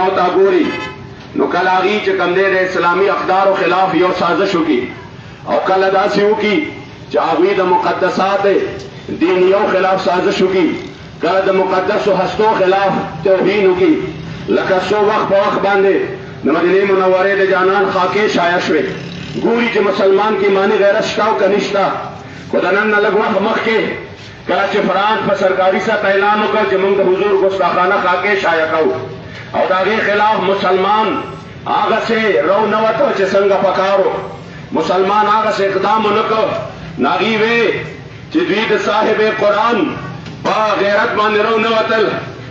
علماء ته ګوري نو کله هغې چې کوم دی د اسلامي اقدارو خلاف یو سازش وکړي او کله داسې وکړي چې هغوی د مقدسات دینیو خلاف سازش وکړي، کله د مقدسو هستو خلاف توهین وکړي. لکه څو وخت په وخت باندې د مدینې منورې د جانان خاکې شایع شوې، ګوري چې مسلمان کې ایماني غیرت شته او که نشته. خو د نن نه لږ وخت مخکې کله چې فرانس په سرکاري سطح اعلان وکړ چې موږ د حضور ګستاخانه خاکې شایع کوو او د هغې خلاف مسلمان هغسې رو نه وته چې څنګه پکارو، مسلمان هغسې اقدام ونه کړ. نو هغې وې چې دوی د صاحب قرآن په غیرت باندې رو نه وتل،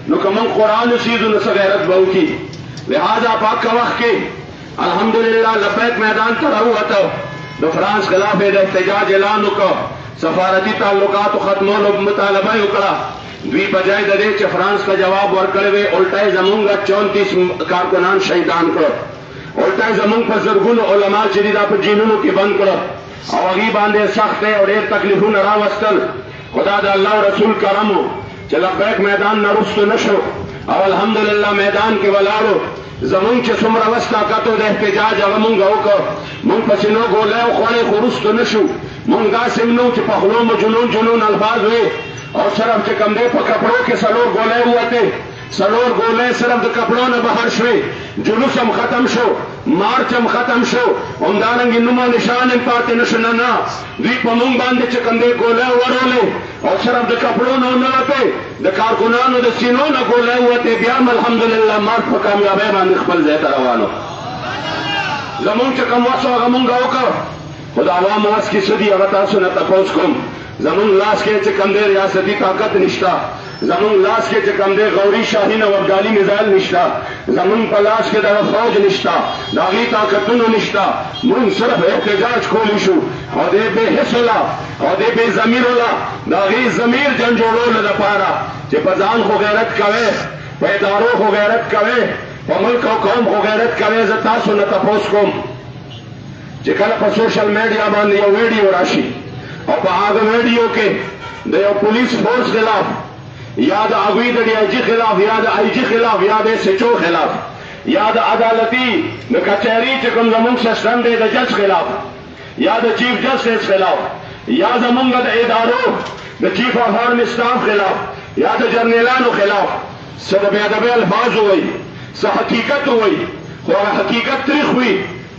نو که موږ قرآن وسیږو نو څه غیرت به وکړي. لہذا په هغه وخت کې الحمدلله لبیک میدان ته راووته، د فرانس خلاف یې د احتجاج اعلان وکړ، سفارتي تعلقاتو ختمولو مطالبه یې وکړه. دوی بجای د دې چې فرانس ته جواب ورکړی وی الټه یې زمونږ 34 کارکنان شهیدان کړ، الټه یې زمونږ په زرګونو علما چې دي دا په جینونو کې بند کړه او هغې باندې سخت او ډېر تکلیفونه راوستل. خدا د الله رسول کرم و چې لبیک میدان نه رستو نه شو او الحمدلله میدان کې ولاړو. زمونږ چې څومره وس طاقت و د احتجاج هغه مونږ وکړ، مونږ پسې نو ګولی وخوړی خو رستو نه شو. مونږ داسې هم نه و چې په خولو مو جنون الفاظ وې او صرف چې کوم دی په کپړو کې 4 ګولۍ ووتې، 4 ګولۍ صرف د کپړو نه بهر شوې. جلوس هم ختم شو، مارچ هم ختم شو، همدارنګې نوم او نشان هم پاتې نه شو. نه دوی په مونږ باندې چې کوم دی ګولۍ ورولې او صرف د کپړو نه ونه وتې، د کارکنانو د سینو نه ګولۍ ووتې. بیا هم الحمدلله مارچ په کامیابۍ باندې خپل ځای ته روانو. زمونږ چې کوم وس و هغه مونږ وکړ، خو د عوامو وس کې څه دي هغه تاسو نه تپوس کوم. زمون لاس کې چې کم دی ریاستي طاقت نشته، زمون لاس کې چې کم دی غوري شاهین او افغاني میزایل نشته، زمون په لاس کې دغه فوج نشته، د هغې طاقتونو نشته. مونږ صرف احتجاج کولی شو او دې بې حس وله او دې بې ضمیر وله د هغې ضمیر جنجوړولو دپاره چې په ځان خو غیرت کوئ، په ادارو خو غیرت کوئ، په ملک او قوم خو غیرت کوئ. زه تاسو نه تپوس کوم چې کله په سوشل میډیا باندې یو ویډیو راشي او په هغه ویډیو کې د یو پولیس فورس خلاف یا د هغوی د ډي آی جي خلاف یا د آی جي خلاف یا د ایس ایچ او خلاف یا د عدالتي د کچهري چې کوم زمونږ سسټم دی د جج خلاف یا د چیف جسټس خلاف یا زمونږ د ادارو د چیف آف آرمی سټاف خلاف یا د جرنیلانو خلاف څه د بې ادبۍ الفاظ ووایي، څه حقیقت ووایي، خو هغه حقیقت تریخ وي،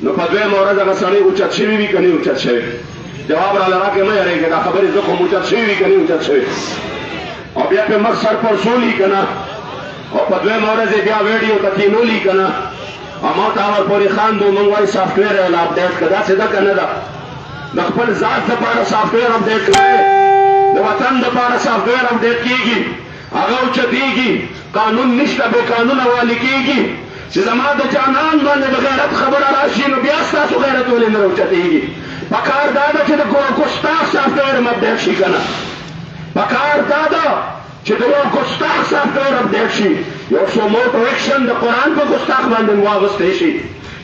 نو په دویمه ورځ هغه سړی اوچت شوي وي که نه اوچت شوی. جواب راله راکړې مه یارېږئ، دا خبرې زه خو اوچت شوي وي که نه اوچت شوی او بیا پې مخ سر پرسولي که نه او په دویمه ورځ یې بیا ویډیو ته کینولي که نه او ما ته ورپورې خاندو. موږ وایي سافټویر یې اپډیټ که داسې ده که نه ده؟ د خپل ذات دپاره سافټویر اپډیټ کوئ، د وطن دپاره سافټویر اپډیټ کېږي، هغه اوچتېږي. قانون نشته، بې قانونه والي کېږي. چې زما د جانان باندې د غیرت خبره راشي نو بیا ستاسو غیرت ولې نه راوچتېږي؟ پکار دا ده چې د ګستاخ سافټویر هم اپډیټ شي که نه؟ پکار دا ده چې د یو ګستاخ سافټویر اپډیټ شي. یو څو موټو ایکشن د قرآن په ګستاخ باندې هم واغوستی شي،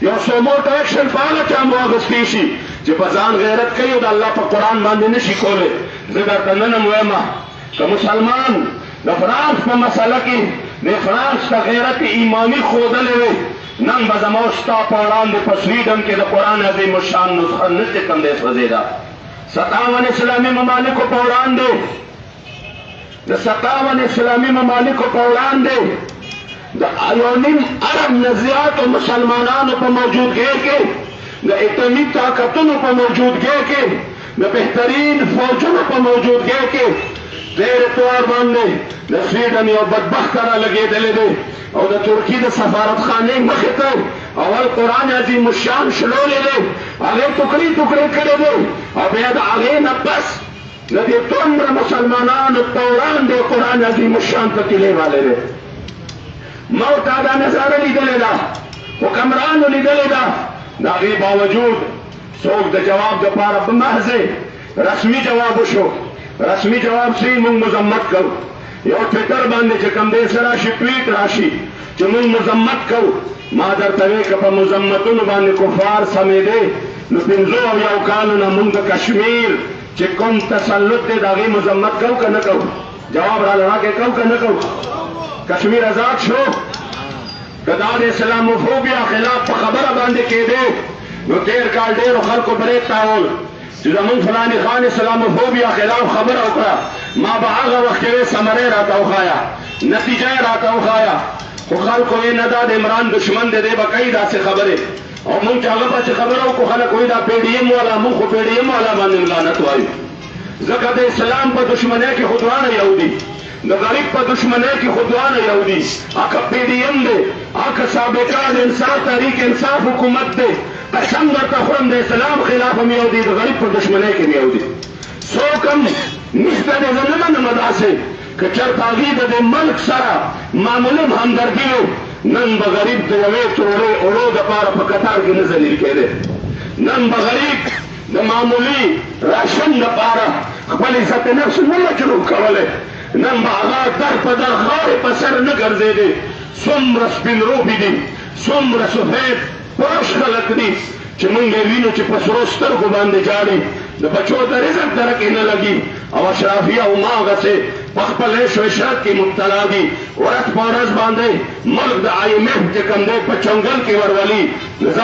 یو څو موټو ایکشن په هغه چا هم واغوستی شي چې په ځان غیرت کوي او د الله په قرآن باندې نه شي کولی. زه درته نن هم وایم که مسلمان د فرانس په مسله کې د فرانس ته غیرت ایماني ښودلی وي، نن به زما او ستا په وړاندې په سویډن کې د قرآن عظیم الشان نسخه نه چې کوم دی سوځېده. 57 اسلامي ممالکو په وړاندې د 57 اسلامي ممالکو په وړاندې د 1.5 ارب نه زیاتو مسلمانانو په موجودګۍ کې د اټومي طاقتونو په موجودګۍ کې د بهترین فوجونو په موجودګۍ کې دیر اتوار باندې د سویډن یو بدبخت را لګېدلی دی او د ترکي د سفارتخانې مخې ته اول قرآن عظیم الشان شلولی دی، هغې ټوکرې ټوکرې کړی دی او بیا د هغې نه بس د دې دومره مسلمانانو په وړاندې قرآن عظیم الشان پتیلې والی دی. ما ورته دا نظاره لیدلې ده، حکمرانو لیدلې ده، د هغې باوجود څوک د جواب دپاره په محض رسمي جواب وشو. رسمي جواب سي مونږ مذمت کوو، یو ټویټر باندې چې کوم دی څه راشي ټویټ راشي چې مونږ مذمت کوو. ما درته وی که په مذمتونو باندې کفار سمېدی نو 51 کالو نه مونږ د کشمیر چې کوم تسلط دی د هغې مذمت کوو که نه کوو؟ جواب راله راکړئ، کوو که نه کوو؟ کشمیر آزاد شو، کدا د اسلاموفوبیا خلاف په خبره باندې کېده نو تیر کال ډېرو خلکو بریک تاول چې زمونږ فلاني خان اسلاموفوبیا خلاف خبره وکړه ما به هغه وخت کې ثمرې راته وښایه نتیجه یې راته وښایه خو خلکو یې نه دا د عمران دشمن دی دی به کوي داسې خبرې او مونږ چې هغه پسې خبره وکړو خلک وایي دا پی ډي ایم والا مونږ خو پی ډي ایم والا باندې لعنت وایو ځکه د اسلام په دشمنۍ کې خو دواړه یو دي د غریب په دشمنۍ کې خو دواړه یو دي هغه پی ډي ایم دی هغه سابقه د انصاف تحریک انصاف حکومت دی قسم درته خورم د اسلام خلاف هم یو دي د غریب په دشمنۍ کې یو دي څوک هم نشته دی زه نه منم داسې که چېرته هغوی د دې ملک سره معمولي همدردي وي نن به غریب د یوې تروړې اوړو دپاره په قطار کې نه ذلیل کېدی نن به غریب د معمولي راشن دپاره خپل عزت نفس نه مجروح کولی نن به هغه در په در خاورې په سر نه ګرځېدی څومره سپین روبي دي څومره سفید پوش خلک دي چې مونږ یې وینو چې په سرو سترګو باندې جاړي د بچو د رزق درکې نه لګي او اشرافیه هماغسې په خپل عیش و عشرت کې مبتلا دي ورځ په ورځ باندې ملک د IMF چې کوم دی په چنګل کې ورولي نو زه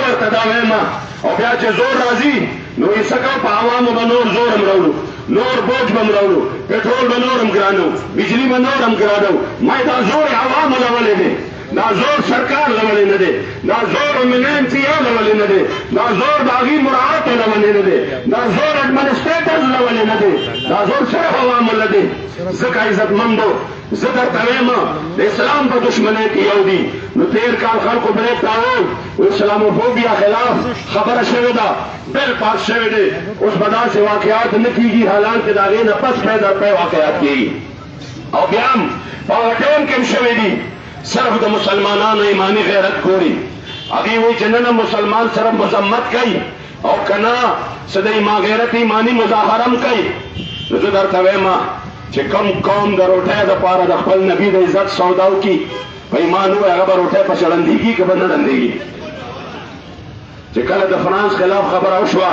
ورته دا وایم او بیا چې زور راځي نو یې څه کوو په عوامو به نور زور هم راوړو نور بوج به هم راوړو پټرول به نور هم ګرانو بجلي به نور هم ګرانو ما دا زور عوامو لولې دی دا زور سرکار لولې نه دی دا زور امنانسیا لولې نه دی دا زور د هغې مراعاتو لولې نه دی دا زور اډمنسټریټرز لولې نه دی دا زور صرف عوامو له دی ځکه عزتمندو زه درته وایم د اسلام په دشمنۍ کې یو دي نو تېر کال خلکو بریک تاول اسلاموفوبیا خلاف خبره شوې ده بل پاس شوی دی اوس به داسې واقعات نه کېږي حالانکې د هغې نه پس پیدا پی واقعات کېږي او بیا هم په هغه ټایم کې هم شوي دي صرف د مسلمانانو ایمانی غیرت ګوري هغې وایي چې نه مسلمان سره مذمت کوي او که نه څه د غیرت ایمانی مظاهره هم کوي نو زه درته وایم چې کوم قوم د روټۍ دپاره د خپل نبي د عزت سودا وکړي په ایمان ووایي هغه به روټۍ پسې ړندېږي که به نه ړندېږي چې کله د فرانس خلاف خبره وشوه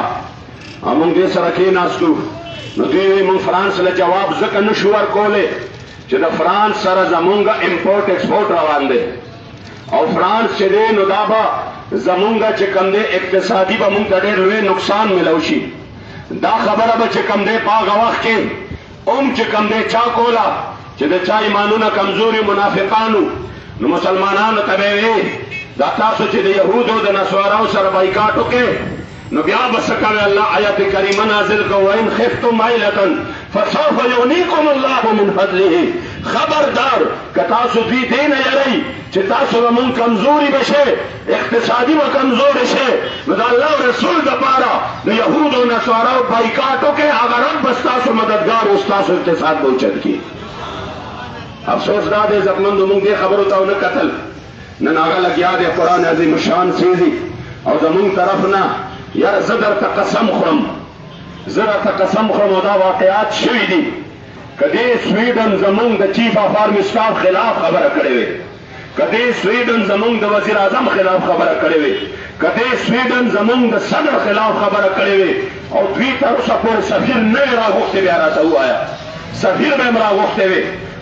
او موږ دې سره کېناستو نو دوی وایي موږ فرانس له جواب ځکه نه شو ورکولی چې د فرانس سره زمونږ امپورټ ایکسپورټ روان دی او فرانس چې دی نو دا به زمونږ چې کوم دی اقتصادي به موږ ته ډېر لوی نقصان ملو شي دا خبره به چې کوم دی په هغه وخت کې چې کوم دی چا کوله چې د چا ایمانونه کمزوري منافقانو نو مسلمانانو ته به یې ویې دا تاسو چې د یهودو د نصاراو سره بایکاټ وکړئ نو بیا به څه کوئ الله آیت کریمه نازل کو وان خفتم عیلة فسوف یغنیکم الله من فضله خبردار که تاسو دوی دې نه یری چې تاسو به مونږ کمزوري بشئ اقتصادي به کمزوري شئ نو د الله رسول دپاره د یهودو او نصاراو بایکاټ وکړئ هغه رب به ستاسو مددګار او ستاسو اقتصاد به اوچت کړي افسوس دا دی عزتمندو مونږ دې خبرو ته ونه کتل نن هغه لګیا دی قرآن عظیم الشان سیزي او زمونږ طرف نه یاره زه درته قسم خورم او دا واقعات شوي دي که دې سویډن زمونږ د چیف اف آرمی سټاف خلاف خبره کړې وې که دې سویډن زمونږ د وزیر اعظم خلاف خبره کړې وې که دې سویډن زمونږ د صدر خلاف خبره کړې وې او دوی تر اوسه پورې سفیر نه یې راغوښتې بیا راته ووایه سفیر به یې راغوښتې وې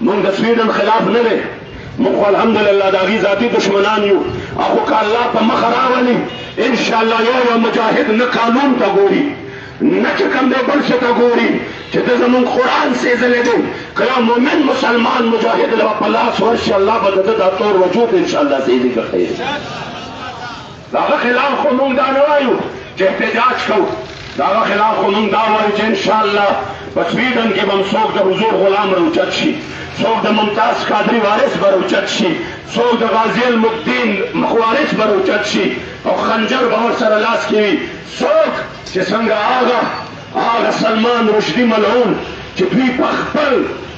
مونږ د سویډن خلاف نه دی مونږ خو الحمدلله د هغې ذاتي دشمنان یو هغو که الله په مخه راولي انشاءالله یو مجاهد نه قانون ته ګوري نه چې کوم دی بل څه ته ګوري چې د زمونږ قرآن سېزلی دی که یو مؤمن مسلمان مجاهد له په لاس ورشي الله به د ده دا تور وجود انشاءالله سېزي که خیر د هغه خلاف خو مونږ دا نه وایو چې احتجاج کوو د هغه خلاف خو مونږ دا وایو چې انشاءالله په سویډن کې به هم څوک د حضور غلام راوچت شي څوک د ممتاز قادري وارث به راوچت شي څوک د غازي المقدین مخوارث به راوچت شي او خنجر به ورسره لاس کې وي څوک چې څنګه هغه سلمان رشدي ملعون چې دوی په خپل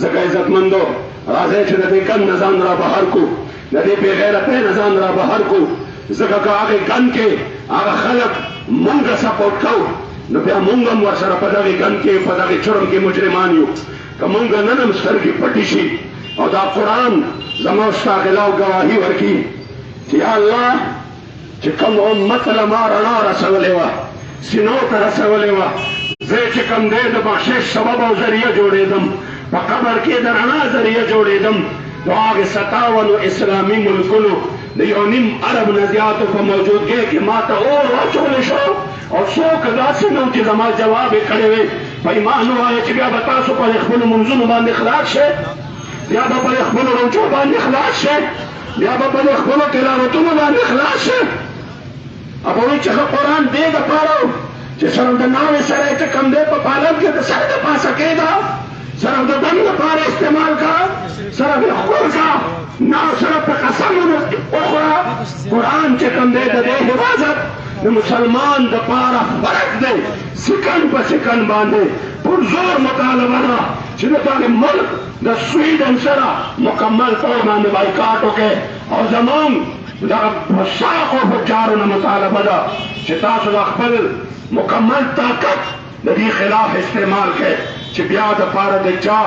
ځکه عزتمندو راځئ چې د دې ګن نه ځان را بهر کو، د دې بې غیرتۍ نه ځان را بهر کو، ځکه که هغې ګن کې هغه خلک مونږ سپورټ کوو نو بیا مونږ هم ورسره په دغې ګن کې په دغې جرم کې مجرمان یو. که مونږ نن هم سترګې پټې شي او دا قرآن زما ستا خلاف ګواهي ورکړي چې یا الله چې کوم امت له ما رڼا رسولې وه، سینو ته رسولې وه، زه چې کوم دی د بخشش سبب او ذریعه جوړېدم، په قبر کې د رڼا ذریعه جوړېدم. نو هغې 57 اسلامي ملکونو د یو نیم ارب نه زیاتو په موجودګۍ کې ما ته اور واچولی شو او څوک داسې نه چې زما جواب یې کړی وی په ایمان ووایه چې بیا به تاسو پر خپلو منځونو باندې خلاص شئ، بیا به پر خپلو روچو باندې خلاص شئ، بیا به پر خپلو تلاوتونو باندې خلاص شئ. او به وایي چې قرآن دې دپاره چې صرف د ناوې سره یې چې کوم دی په پالن کې د سر د پاسه کېږه، صرف د دم لپاره استعمال کا، صرف یې خور کا، نه صرف په قسمونو وخوره. قرآن چې کوم دی د دې حفاظت د مسلمان دپاره فرض دی، سکند په سکند باندې پر زور مطالبه ده چې د دغه ملک د سویډن سره مکمل طور باندې بایکاټ وکړي. او زمونږ دغه فساقو فجارو نه مطالبه ده چې تاسو د خپل مکمل طاقت د دې خلاف استعمال کړئ چې بیا دپاره د چا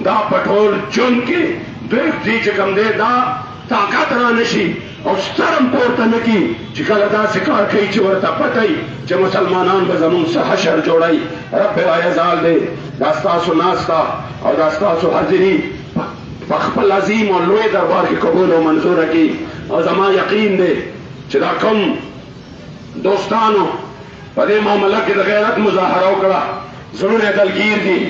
دا په ټول ژوند کې دوی چې کوم دی دا طاقت را نشي او سترم پورته نه کړي چې کله داسې کار کوي چې ورته پته وي چې مسلمانان به زمونږ څه حشر جوړوي. رب العزال دی دا ستاسو ناسته او دا ستاسو حاضري په خپل عظیم او لوی دربار کې قبول او منظوره کړي. او زما یقین دی چې دا کوم دوستانو په دې معامله کې د غیرت مظاهره وکړه، زړونه یې دلګیر دي،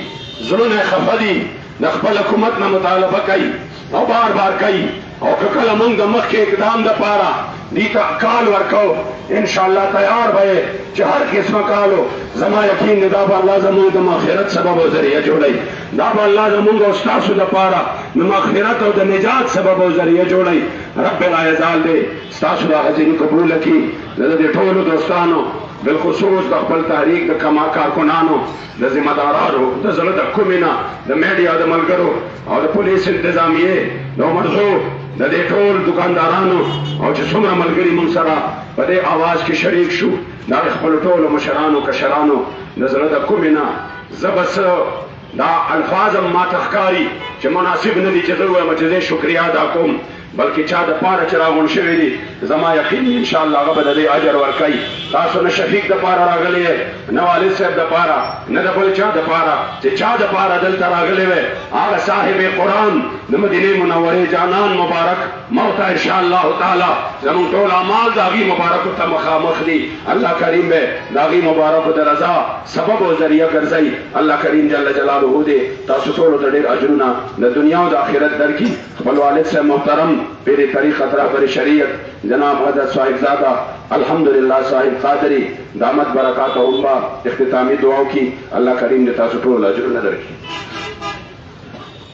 زړونه یې خفه دي، د خپل حکومت نه مطالبه کوي او بار بار کوي. او که کله موږ د مخکې اقدام دپاره دې ته کال ورکو انشاءالله تیار به یې چې هر قسمه کالو زما یقین دی دا به الله زموږ د مغفرت سبب او ذریعه جوړوي، دا به الله زموږ او ستاسو دپاره د مغفرت او د نجات سبب او ذریعه جوړوي. رب العزال دی ستاسو دا حاضري قبوله کړي. زه د دې ټولو دوستانو بالخصوص د خپل تحریک د کما کارکنانو د ذمہدارانو د زړه د کومې نه د میډیا د ملګرو او د پولیس انتظامیې د عمرزو د دې ټول دکاندارانو او چې څومره ملګري موږ سره په دې اواز کې شریک شو دا خپلو ټولو مشرانو کشرانو د زړه د کومې نه زه بس دا الفاظ هم ماته ښکاري چې مناسب نه دي چې زه ووایم چې زه شکریا ادا کوم، بلکې چا د پاره چې راغونډ شوي دي زما یقین دی انشاءالله هغه به د دې اجر ورکوي. تاسو نه شفیق دپاره راغلی یې، نه والد صاحب دپاره، نه د بل چا دپاره، چې چا دپاره دلته راغلی وی هغه صاحب قرآن د مدینې منورې جانان مبارک موته انشاءالله تعالی زموږ ټول اعمال د هغې مبارکو ته مخامخ دي. الله کریم به د هغې مبارکو د رضا سبب او ذریعه ګرځوي. الله کریم جل جلاله دې تاسو ټولو ته ډېر اجرونه د دنیا او د آخرت درکړي. خپل والد صاحب محترم پیر طریقت رهبر شریعت جناب حضرت صاحب زادہ الحمدللہ صاحب قادری دامت برکات اللہ اختتامی دعاؤں کی اللہ کریم نے تاسو ټول اجرونه درکړي.